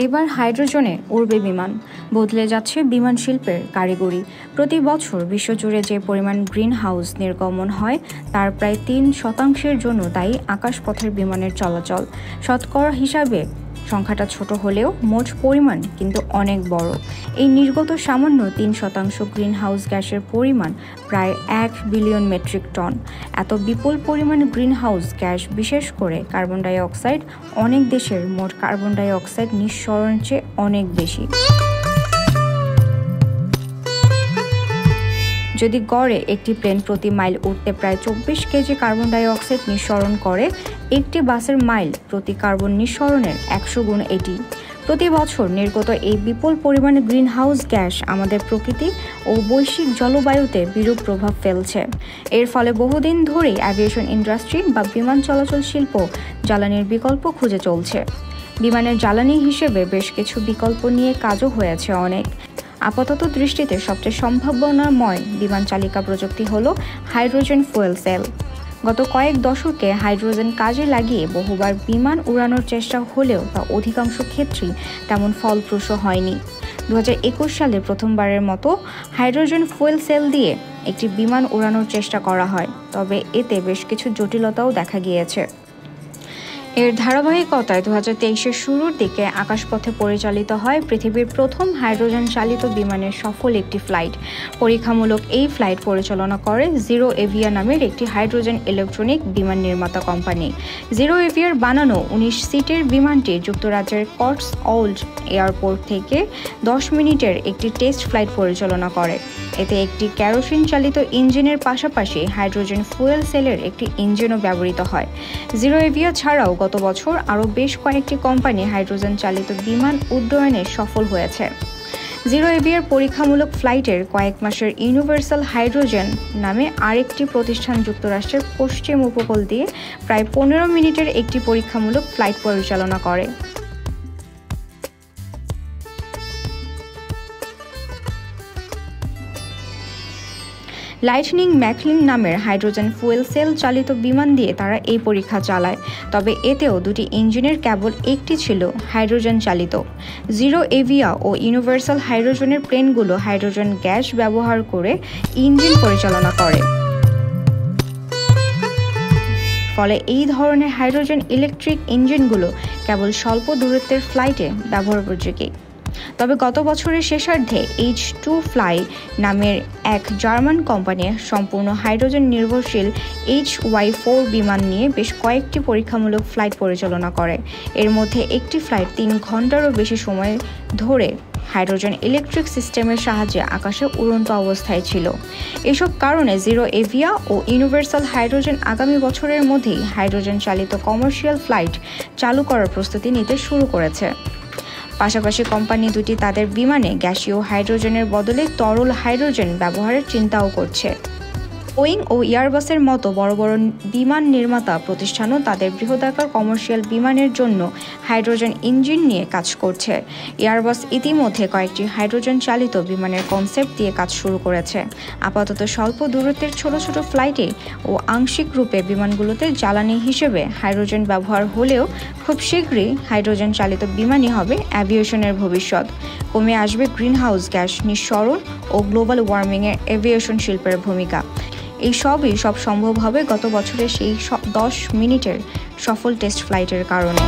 এবার হাইড্রোজেনে উড়বে বিমান, বদলে যাচ্ছে বিমান শিল্পের কারিগরি। প্রতি বছর বিশ্বজুড়ে যে পরিমাণ গ্রিন হাউস নির্গমন হয় তার প্রায় 3% জন্য দায়ী আকাশপথের বিমানের চলাচল। শতকরা হিসাবে সংখ্যাটা ছোট হলেও মোট পরিমাণ কিন্তু অনেক বড়। এই নির্গত সামান্য 3% গ্রিন হাউস গ্যাসের পরিমাণ প্রায় 1 বিলিয়ন মেট্রিক টন। এত বিপুল পরিমাণ গ্রিন হাউস গ্যাস, বিশেষ করে কার্বন ডাই অক্সাইড, অনেক দেশের মোট কার্বন ডাই অক্সাইড নিঃসরণের চেয়ে অনেক বেশি। যদি গড়ে একটি প্লেন প্রতি মাইল উঠতে প্রায় 24 কেজি কার্বন ডাই অক্সাইড নিঃসরণ করে, একটি বাসের মাইল প্রতি কার্বন নিঃসরণের 100 গুণ এটি। প্রতি বছর নির্গত এই বিপুল পরিমাণে গ্রিন হাউস গ্যাস আমাদের প্রকৃতি ও বৈশ্বিক জলবায়ুতে বিরূপ প্রভাব ফেলছে। এর ফলে বহুদিন ধরেই অ্যাভিয়েশন ইন্ডাস্ট্রি বা বিমান চলাচল শিল্প জ্বালানির বিকল্প খুঁজে চলছে। বিমানের জ্বালানি হিসেবে বেশ কিছু বিকল্প নিয়ে কাজও হয়েছে অনেক। আপাতত দৃষ্টিতে সবচেয়ে সম্ভাবনাময় বিমান চালিকা প্রযুক্তি হল হাইড্রোজেন ফুয়েল সেল। গত কয়েক দশকে হাইড্রোজেন কাজে লাগিয়ে বহুবার বিমান উড়ানোর চেষ্টা হলেও তা অধিকাংশ ক্ষেত্রেই তেমন ফলপ্রসূ হয়নি। 2021 সালে প্রথমবারের মতো হাইড্রোজেন ফুয়েল সেল দিয়ে একটি বিমান উড়ানোর চেষ্টা করা হয়, তবে এতে বেশ কিছু জটিলতাও দেখা গিয়েছে। এর ধারাবাহিকতায় 2023-এর শুরুর দিকে আকাশপথে পরিচালিত হয় পৃথিবীর প্রথম হাইড্রোজেন চালিত বিমানের সফল একটি ফ্লাইট। পরীক্ষামূলক এই ফ্লাইট পরিচালনা করে জিরো এভিয়া নামের একটি হাইড্রোজেন ইলেকট্রনিক বিমান নির্মাতা কোম্পানি। জিরো এভিয়ার বানানো 19 সিটের বিমানটি যুক্তরাজ্যের কটসওল্ড এয়ারপোর্ট থেকে 10 মিনিটের একটি টেস্ট ফ্লাইট পরিচালনা করে। এতে একটি কেরোসিন চালিত ইঞ্জিনের পাশাপাশি হাইড্রোজেন ফুয়েল সেলের একটি ইঞ্জিনও ব্যবহৃত হয়। জিরো এভিয়া ছাড়াও গত বছর আরও বেশ কয়েকটি কোম্পানি হাইড্রোজেন চালিত বিমান উড্ডয়নে সফল হয়েছে। জিরো এভিয়ার পরীক্ষামূলক ফ্লাইটের কয়েক মাসের ইউনিভার্সাল হাইড্রোজেন নামে আরেকটি প্রতিষ্ঠান যুক্তরাষ্ট্রের পশ্চিম উপকূল দিয়ে প্রায় 15 মিনিটের একটি পরীক্ষামূলক ফ্লাইট পরিচালনা করে। লাইটনিং ম্যাকলিন নামের হাইড্রোজেন ফুয়েল সেল চালিত বিমান দিয়ে তারা এই পরীক্ষা চালায়, তবে এতেও দুটি ইঞ্জিনের কেবল একটি ছিল হাইড্রোজেন চালিত। জিরো এভিয়া ও ইউনিভার্সাল হাইড্রোজেনের প্লেনগুলো হাইড্রোজেন গ্যাস ব্যবহার করে ইঞ্জিন পরিচালনা করে। ফলে এই ধরনের হাইড্রোজেন ইলেকট্রিক ইঞ্জিনগুলো কেবল স্বল্প দূরত্বের ফ্লাইটে ব্যবহারোপযোগী। তবে গত বছরের শেষার্ধে H2Fly নামের এক জার্মান কোম্পানি সম্পূর্ণ হাইড্রোজেন নির্ভরশীল HY4 বিমান নিয়ে বেশ কয়েকটি পরীক্ষামূলক ফ্লাইট পরিচালনা করে। এর মধ্যে একটি ফ্লাইট 3 ঘন্টারও বেশি সময় ধরে হাইড্রোজেন ইলেকট্রিক সিস্টেমের সাহায্যে আকাশে উড়ন্ত অবস্থায় ছিল। এসব কারণে জিরো এভিয়া ও ইউনিভার্সাল হাইড্রোজেন আগামী বছরের মধ্যেই হাইড্রোজেন চালিত কমার্শিয়াল ফ্লাইট চালু করার প্রস্তুতি নিতে শুরু করেছে। পাশাপাশি কোম্পানি দুটি তাদের বিমানে গ্যাসীয় হাইড্রোজেনের বদলে তরল হাইড্রোজেন ব্যবহারের চিন্তাও করছে। বোয়িং ও এয়ারবাসের মতো বড় বড় বিমান নির্মাতা প্রতিষ্ঠানও তাদের বৃহদাকার কমার্শিয়াল বিমানের জন্য হাইড্রোজেন ইঞ্জিন নিয়ে কাজ করছে। এয়ারবাস ইতিমধ্যে কয়েকটি হাইড্রোজেন চালিত বিমানের কনসেপ্ট দিয়ে কাজ শুরু করেছে। আপাতত স্বল্প দূরত্বের ছোট ছোট ফ্লাইটে ও আংশিক রূপে বিমানগুলোতে জ্বালানি হিসেবে হাইড্রোজেন ব্যবহার হলেও খুব শীঘ্রই হাইড্রোজেন চালিত বিমানই হবে অ্যাভিয়েশনের ভবিষ্যৎ। কমে আসবে গ্রিন হাউস গ্যাস নিঃসরণ ও গ্লোবাল ওয়ার্মিংয়ের এভিয়েশন শিল্পের ভূমিকা। এই সব সম্ভব হবে গত বছরের সেই 10 মিনিটের সফল টেস্ট ফ্লাইটের কারণে।